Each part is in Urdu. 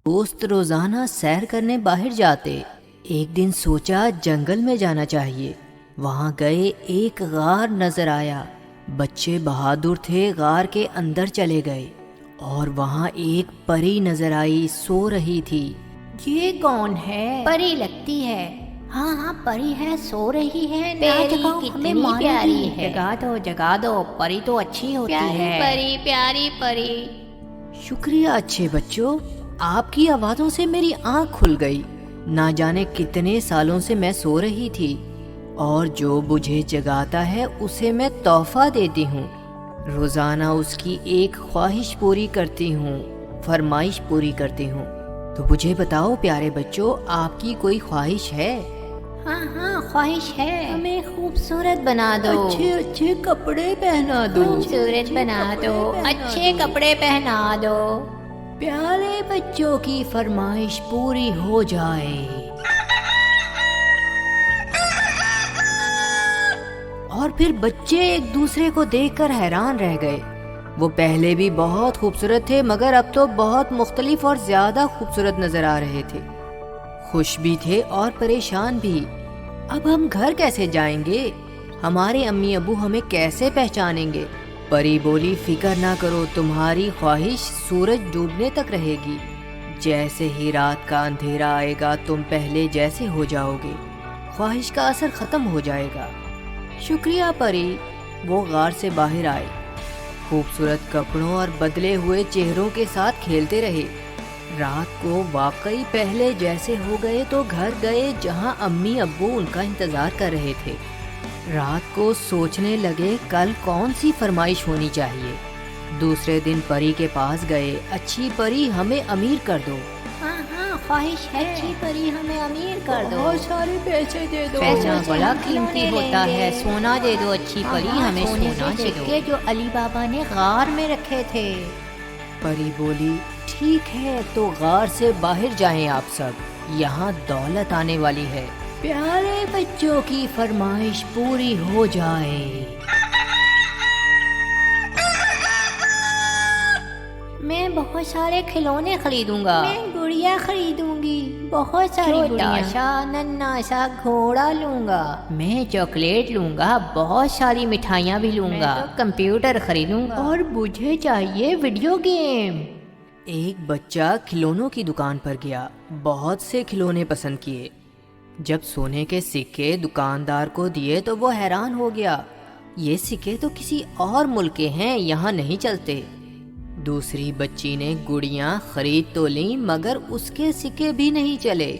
دوست روزانہ سیر کرنے باہر جاتے۔ ایک دن سوچا جنگل میں جانا چاہیے۔ وہاں گئے، ایک غار نظر آیا۔ بچے بہادر تھے، غار کے اندر چلے گئے اور وہاں ایک پری نظر آئی، سو رہی تھی۔ یہ کون ہے؟ پری لگتی ہے۔ ہاں ہاں پری ہے، سو رہی ہے۔ پری کتنی پیاری ہے۔ جگا دو جگا دو، پری تو اچھی ہوتی ہے۔ پری پیاری پری۔ شکریہ اچھے بچوں، آپ کی آوازوں سے میری آنکھ کھل گئی۔ نہ جانے کتنے سالوں سے میں سو رہی تھی، اور جو مجھے جگاتا ہے اسے میں تحفہ دیتی ہوں۔ روزانہ اس کی ایک خواہش پوری کرتی ہوں، فرمائش پوری کرتی ہوں۔ تو مجھے بتاؤ پیارے بچوں، آپ کی کوئی خواہش ہے؟ ہاں ہاں خواہش ہے، ہمیں خوبصورت بنا دو، اچھے اچھے کپڑے پہنا دو، خوبصورت بنا دو، اچھے کپڑے پہنا دو، پیارے بچوں کی فرمائش پوری ہو جائے۔ اور پھر بچے ایک دوسرے کو دیکھ کر حیران رہ گئے۔ وہ پہلے بھی بہت خوبصورت تھے، مگر اب تو بہت مختلف اور زیادہ خوبصورت نظر آ رہے تھے۔ خوش بھی تھے اور پریشان بھی۔ اب ہم گھر کیسے جائیں گے؟ ہمارے امی ابو ہمیں کیسے پہچانیں گے؟ پری بولی، فکر نہ کرو، تمہاری خواہش سورج ڈوبنے تک رہے گی۔ جیسے ہی رات کا اندھیرا آئے گا تم پہلے جیسے ہو جاؤ گے، خواہش کا اثر ختم ہو جائے گا۔ شکریہ پری۔ وہ غار سے باہر آئے، خوبصورت کپڑوں اور بدلے ہوئے چہروں کے ساتھ کھیلتے رہے۔ رات کو واقعی پہلے جیسے ہو گئے تو گھر گئے جہاں امی ابو ان کا انتظار کر رہے تھے۔ رات کو سوچنے لگے کل کون سی فرمائش ہونی چاہیے۔ دوسرے دن پری کے پاس گئے، اچھی پری ہمیں امیر کر دو۔ ہاں ہاں خواہش ہے، اچھی پری ہمیں امیر کر دو، بہت سارے پیسے دے دو۔ پیسہ بڑا قیمتی ہوتا ہے، سونا دے دو اچھی پری، ہمیں سونے سونا کے دے دو۔ سکے جو علی بابا نے غار میں رکھے تھے۔ پری بولی، ٹھیک ہے تو غار سے باہر جائیں آپ سب، یہاں دولت آنے والی ہے۔ پیارے بچوں کی فرمائش پوری ہو جائے۔ میں بہت سارے کھلونے خریدوں گا، میں گڑیا خریدوں گی، بہت ساری چھوٹا گڑیاں، سا ننا سا گھوڑا لوں گا، میں چاکلیٹ لوں گا، بہت ساری مٹھائیاں بھی لوں گا، میں تو کمپیوٹر خریدوں گا، اور مجھے چاہیے ویڈیو گیم۔ ایک بچہ کھلونوں کی دکان پر گیا، بہت سے کھلونے پسند کیے۔ جب سونے کے سکے دکاندار کو دیے تو وہ حیران ہو گیا، یہ سکے تو کسی اور ملک کے ہیں، یہاں نہیں چلتے۔ دوسری بچی نے گڑیاں خرید تو لیں مگر اس کے سکے بھی نہیں چلے۔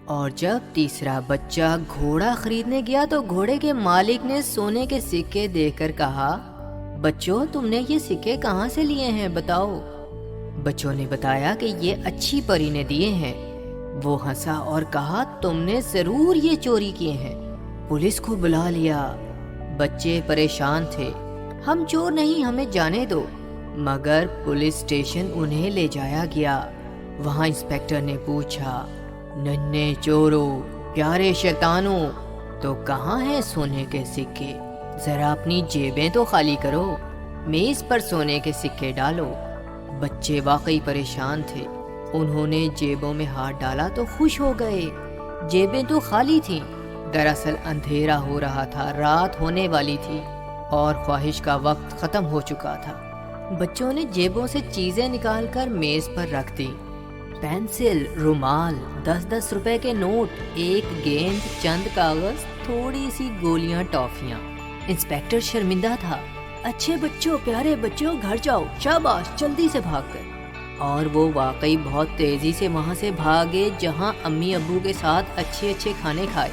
اور جب تیسرا بچہ گھوڑا خریدنے گیا تو گھوڑے کے مالک نے سونے کے سکے دیکھ کر کہا، بچوں تم نے یہ سکے کہاں سے لیے ہیں بتاؤ؟ بچوں نے بتایا کہ یہ اچھی پری نے دیے ہیں۔ وہ ہنسا اور کہا، تم نے ضرور یہ چوری کیے ہیں، پولیس کو بلا لیا۔ بچے پریشان تھے، ہم چور نہیں، ہمیں جانے دو۔ مگر پولیس اسٹیشن انہیں لے جایا گیا۔ وہاں انسپیکٹر نے پوچھا، ننھے چوروں، پیارے شیطانوں، تو کہاں ہیں سونے کے سکے؟ ذرا اپنی جیبیں تو خالی کرو، میز پر سونے کے سکے ڈالو۔ بچے واقعی پریشان تھے، انہوں نے جیبوں میں ہاتھ ڈالا تو خوش ہو گئے، جیبیں تو خالی تھیں۔ دراصل اندھیرا ہو رہا تھا، رات ہونے والی تھی اور خواہش کا وقت ختم ہو چکا تھا۔ بچوں نے جیبوں سے چیزیں نکال کر میز پر رکھ دی، پینسل، رومال، 10 روپے کے نوٹ، ایک گیند، چند کاغذ، تھوڑی سی گولیاں، ٹافیاں۔ انسپیکٹر شرمندہ تھا، اچھے بچوں، پیارے بچوں، گھر جاؤ، شاباش، جلدی سے بھاگ گئے۔ اور وہ واقعی بہت تیزی سے وہاں سے بھاگے جہاں امی ابو کے ساتھ اچھے اچھے کھانے کھائے۔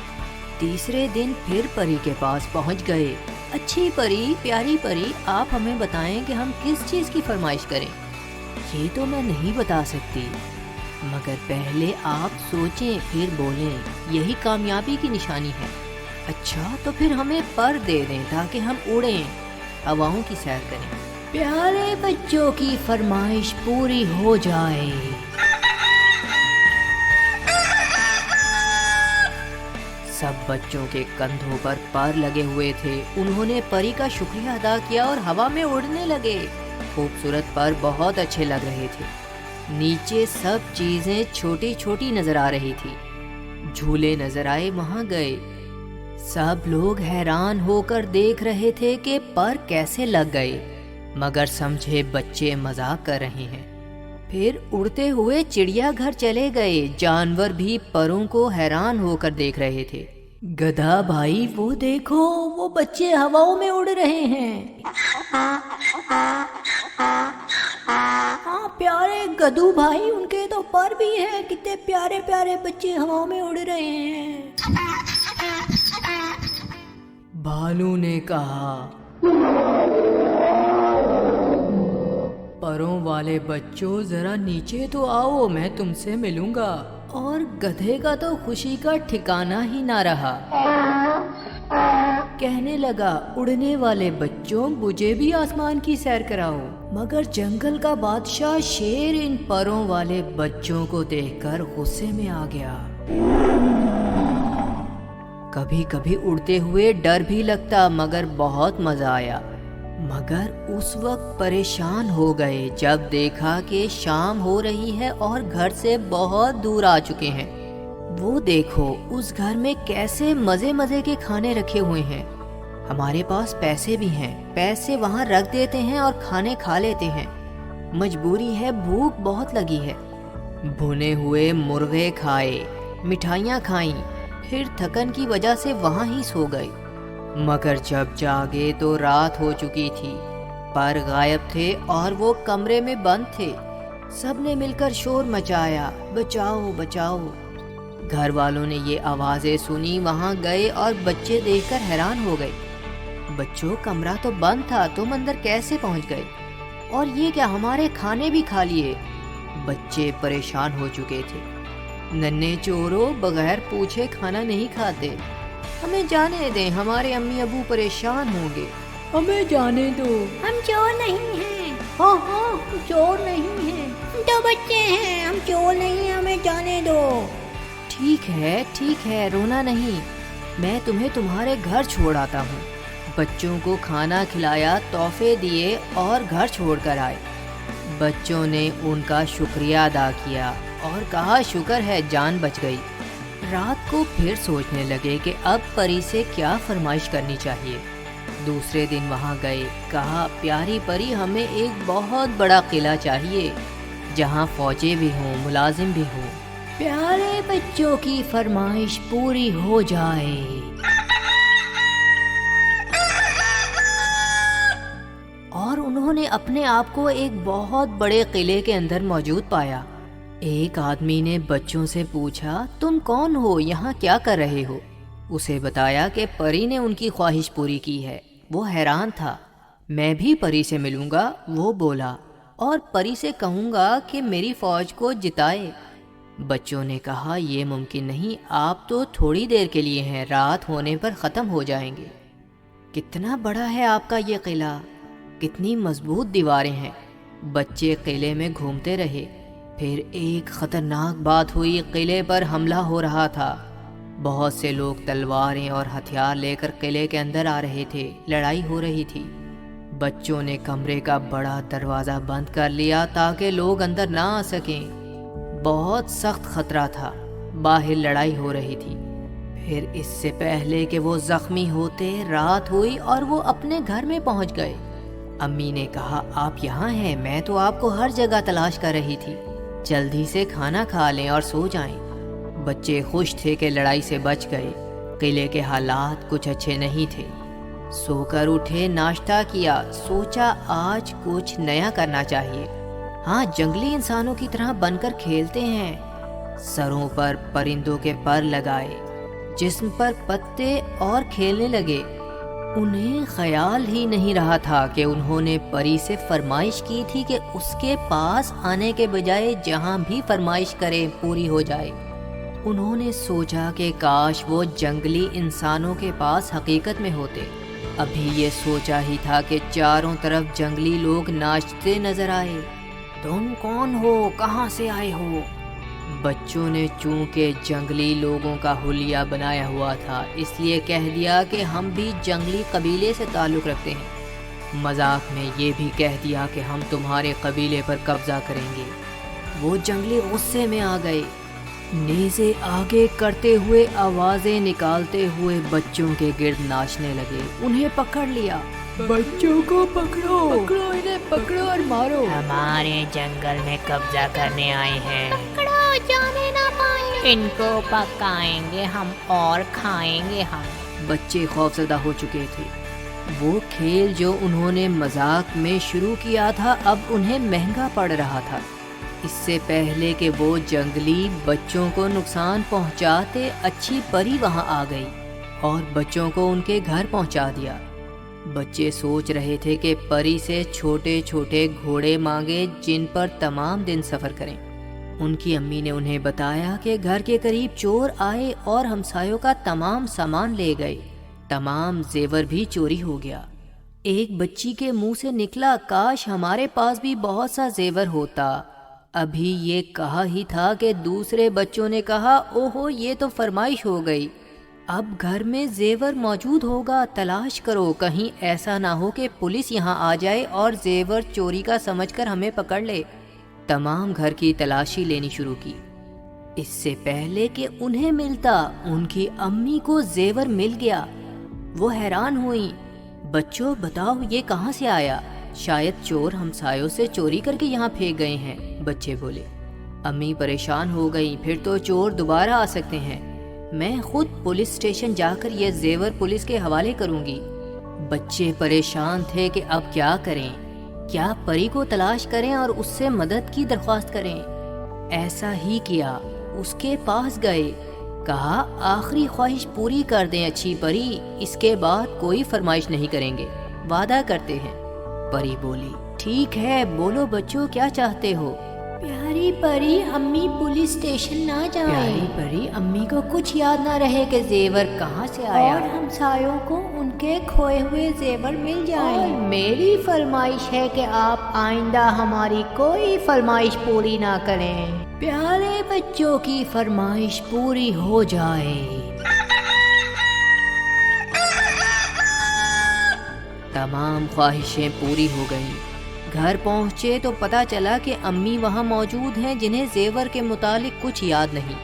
تیسرے دن پھر پری کے پاس پہنچ گئے، اچھی پری، پیاری پری، آپ ہمیں بتائیں کہ ہم کس چیز کی فرمائش کریں؟ یہ تو میں نہیں بتا سکتی، مگر پہلے آپ سوچیں پھر بولیں، یہی کامیابی کی نشانی ہے۔ اچھا تو پھر ہمیں پر دے دیں تاکہ ہم اڑیں، ہواؤں کی سیر کریں۔ پیارے بچوں کی فرمائش پوری ہو جائے۔ سب بچوں کے کندھوں پر لگے ہوئے تھے، انہوں نے پری کا شکریہ ادا کیا اور ہوا میں اڑنے لگے۔ خوبصورت پر بہت اچھے لگ رہے تھے۔ نیچے سب چیزیں چھوٹی چھوٹی نظر آ رہی تھی. جھولے نظر آئے, وہاں گئے. سب لوگ حیران ہو کر دیکھ رہے تھے کہ پر کیسے لگ گئے, مگر سمجھے بچے مذاق کر رہے ہیں. پھر اڑتے ہوئے چڑیا گھر چلے گئے. جانور بھی پروں کو حیران ہو کر دیکھ رہے تھے. گدھا بھائی وہ دیکھو, وہ بچے ہواؤں میں اڑ رہے ہیں. ہاں پیارے گدھو بھائی, ان کے تو پر بھی ہے, کتنے پیارے پیارے بچے ہواؤں میں اڑ رہے ہیں. بھالو نے کہا, پروں والے بچوں ذرا نیچے تو آؤ, میں تم سے ملوں گا. اور گدھے کا تو خوشی کا ٹھکانہ ہی نہ رہا. کہنے لگا, اڑنے والے بچوں مجھے بھی آسمان کی سیر کراؤ. مگر جنگل کا بادشاہ شیر ان پروں والے بچوں کو دیکھ کر غصے میں آ گیا. کبھی کبھی اڑتے ہوئے ڈر بھی لگتا, مگر بہت مزہ آیا. مگر اس وقت پریشان ہو گئے جب دیکھا کہ شام ہو رہی ہے اور گھر سے بہت دور آ چکے ہیں. وہ دیکھو, اس گھر میں کیسے مزے مزے کے کھانے رکھے ہوئے ہیں. ہمارے پاس پیسے بھی ہیں, پیسے وہاں رکھ دیتے ہیں اور کھانے کھا لیتے ہیں. مجبوری ہے, بھوک بہت لگی ہے. بھنے ہوئے مرغے کھائے, مٹھائیاں کھائیں, پھر تھکن کی وجہ سے وہاں ہی سو گئے. مگر جب جاگے تو رات ہو چکی تھی. پر غائب تھے اور وہ کمرے میں بند تھے. سب نے مل کر شور مچایا, بچاؤ بچاؤ. گھر والوں نے یہ آوازیں سنی, وہاں گئے اور بچے دیکھ کر حیران ہو گئے. بچوں, کمرہ تو بند تھا, تم اندر کیسے پہنچ گئے؟ اور یہ کیا, ہمارے کھانے بھی کھا لیے. بچے پریشان ہو چکے تھے. ننھے چورو, بغیر پوچھے کھانا نہیں کھاتے. ہمیں جانے دیں, ہمارے امی ابو پریشان ہوں گے. ہمیں جانے دو, ہم چور نہیں ہیں. ہاں ہاں چور نہیں ہیں, ہم تو بچے ہیں, ہم چور نہیں ہیں, ہمیں جانے دو. ٹھیک ہے, رونا نہیں, میں تمہیں تمہارے گھر چھوڑ آتا ہوں. بچوں کو کھانا کھلایا, تحفے دیے اور گھر چھوڑ کر آئے. بچوں نے ان کا شکریہ ادا کیا اور کہا شکر ہے جان بچ گئی. رات کو پھر سوچنے لگے کہ اب پری سے کیا فرمائش کرنی چاہیے. دوسرے دن وہاں گئے, کہا پیاری پری ہمیں ایک بہت بڑا قلعہ چاہیے جہاں فوجیں بھی ہوں, ملازم بھی ہوں. پیارے بچوں کی فرمائش پوری ہو جائے. اور انہوں نے اپنے آپ کو ایک بہت بڑے قلعے کے اندر موجود پایا. ایک آدمی نے بچوں سے پوچھا, تم کون ہو, یہاں کیا کر رہے ہو؟ اسے بتایا کہ پری نے ان کی خواہش پوری کی ہے. وہ حیران تھا. میں بھی پری سے ملوں گا, وہ بولا, اور پری سے کہوں گا کہ میری فوج کو جتائے. بچوں نے کہا یہ ممکن نہیں, آپ تو تھوڑی دیر کے لیے ہیں, رات ہونے پر ختم ہو جائیں گے. کتنا بڑا ہے آپ کا یہ قلعہ, کتنی مضبوط دیواریں ہیں. بچے قلعے میں گھومتے رہے. پھر ایک خطرناک بات ہوئی, قلعے پر حملہ ہو رہا تھا. بہت سے لوگ تلواریں اور ہتھیار لے کر قلعے کے اندر آ رہے تھے. لڑائی ہو رہی تھی. بچوں نے کمرے کا بڑا دروازہ بند کر لیا تاکہ لوگ اندر نہ آ سکیں. بہت سخت خطرہ تھا, باہر لڑائی ہو رہی تھی. پھر اس سے پہلے کہ وہ زخمی ہوتے, رات ہوئی اور وہ اپنے گھر میں پہنچ گئے. امی نے کہا آپ یہاں ہیں, میں تو آپ کو ہر جگہ تلاش کر رہی تھی. جلدی سے کھانا کھا لیں اور سو جائیں. بچے خوش تھے کہ لڑائی سے بچ گئے. قلعے کے حالات کچھ اچھے نہیں تھے. سو کر اٹھے, ناشتہ کیا, سوچا آج کچھ نیا کرنا چاہیے. ہاں, جنگلی انسانوں کی طرح بن کر کھیلتے ہیں. سروں پر پرندوں کے پر لگائے, جسم پر پتے اور کھیلنے لگے. انہیں خیال ہی نہیں رہا تھا کہ انہوں نے پری سے فرمائش کی تھی کہ اس کے پاس آنے کے بجائے جہاں بھی فرمائش کرے پوری ہو جائے. انہوں نے سوچا کہ کاش وہ جنگلی انسانوں کے پاس حقیقت میں ہوتے. ابھی یہ سوچا ہی تھا کہ چاروں طرف جنگلی لوگ ناچتے نظر آئے. تم کون ہو, کہاں سے آئے ہو؟ بچوں نے چونکہ جنگلی لوگوں کا حلیہ بنایا ہوا تھا, اس لیے کہہ دیا کہ ہم بھی جنگلی قبیلے سے تعلق رکھتے ہیں. مذاق میں یہ بھی کہہ دیا کہ ہم تمہارے قبیلے پر قبضہ کریں گے. وہ جنگلی غصے میں آ گئے، نیزے آگے کرتے ہوئے آوازیں نکالتے ہوئے بچوں کے گرد ناچنے لگے۔ انہیں پکڑ لیا، بچوں کو پکڑو، پکڑو انہیں، پکڑو اور مارو۔ ہمارے جنگل میں قبضہ کرنے آئے ہیں، پکڑو، جانے نہ پائیں۔ ان کو پکائیں گے ہم اور کھائیں گے ہم۔ بچے خوفزدہ ہو چکے تھے۔ وہ کھیل جو انہوں نے مذاق میں شروع کیا تھا اب انہیں مہنگا پڑ رہا تھا۔ اس سے پہلے کہ وہ جنگلی بچوں کو نقصان پہنچاتے، اچھی پری وہاں آ گئی اور بچوں کو ان کے گھر پہنچا دیا۔ بچے سوچ رہے تھے کہ پری سے چھوٹے چھوٹے گھوڑے مانگے جن پر تمام دن سفر کریں۔ ان کی امی نے انہیں بتایا کہ گھر کے قریب چور آئے اور ہمسایوں کا تمام سامان لے گئے، تمام زیور بھی چوری ہو گیا۔ ایک بچی کے منہ سے نکلا، کاش ہمارے پاس بھی بہت سا زیور ہوتا۔ ابھی یہ کہا ہی تھا کہ دوسرے بچوں نے کہا، اوہو یہ تو فرمائش ہو گئی، اب گھر میں زیور موجود ہوگا، تلاش کرو، کہیں ایسا نہ ہو کہ پولیس یہاں آ جائے اور زیور چوری کا سمجھ کر ہمیں پکڑ لے۔ تمام گھر کی تلاشی لینی شروع کی۔ اس سے پہلے کہ انہیں ملتا، ان کی امی کو زیور مل گیا۔ وہ حیران ہوئیں، بچوں بتاؤ یہ کہاں سے آیا؟ شاید چور ہمسایوں سے چوری کر کے یہاں پھینک گئے ہیں، بچے بولے۔ امی پریشان ہو گئیں، پھر تو چور دوبارہ آ سکتے ہیں، میں خود پولیس اسٹیشن جا کر یہ زیور پولیس کے حوالے کروں گی۔ بچے پریشان تھے کہ اب کیا کریں، کیا پری کو تلاش کریں اور اس سے مدد کی درخواست کریں۔ ایسا ہی کیا، اس کے پاس گئے، کہا آخری خواہش پوری کر دیں اچھی پری، اس کے بعد کوئی فرمائش نہیں کریں گے، وعدہ کرتے ہیں۔ پری بولی، ٹھیک ہے، بولو بچوں کیا چاہتے ہو؟ پیاری پری، امی پولیس اسٹیشن نہ جائیں۔ پیاری پری، امی کو کچھ یاد نہ رہے کہ زیور کہاں سے آیا، اور ہمسایوں کو ان کے کھوئے ہوئے زیور مل جائیں۔ اور میری فرمائش ہے کہ آپ آئندہ ہماری کوئی فرمائش پوری نہ کریں۔ پیارے بچوں کی فرمائش پوری ہو جائے۔ تمام خواہشیں پوری ہو گئیں۔ گھر پہنچے تو پتہ چلا کہ امی وہاں موجود ہیں جنہیں زیور کے متعلق کچھ یاد نہیں،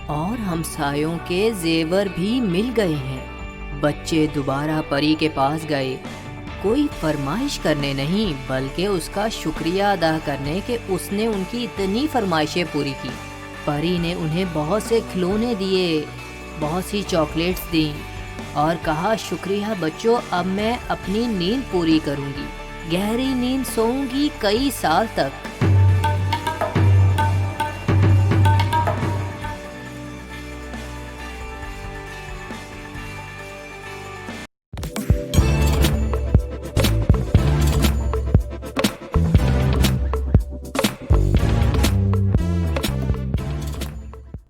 اور ہمسایوں کے زیور بھی مل گئے ہیں۔ بچے دوبارہ پری کے پاس گئے، کوئی فرمائش کرنے نہیں بلکہ اس کا شکریہ ادا کرنے کہ اس نے ان کی اتنی فرمائشیں پوری کی۔ پری نے انہیں بہت سے کھلونے دیے، بہت سی چاکلیٹس دیں اور کہا شکریہ بچوں، اب میں اپنی نیند پوری کروں گی، گہری نیند سوؤں گی کئی سال تک۔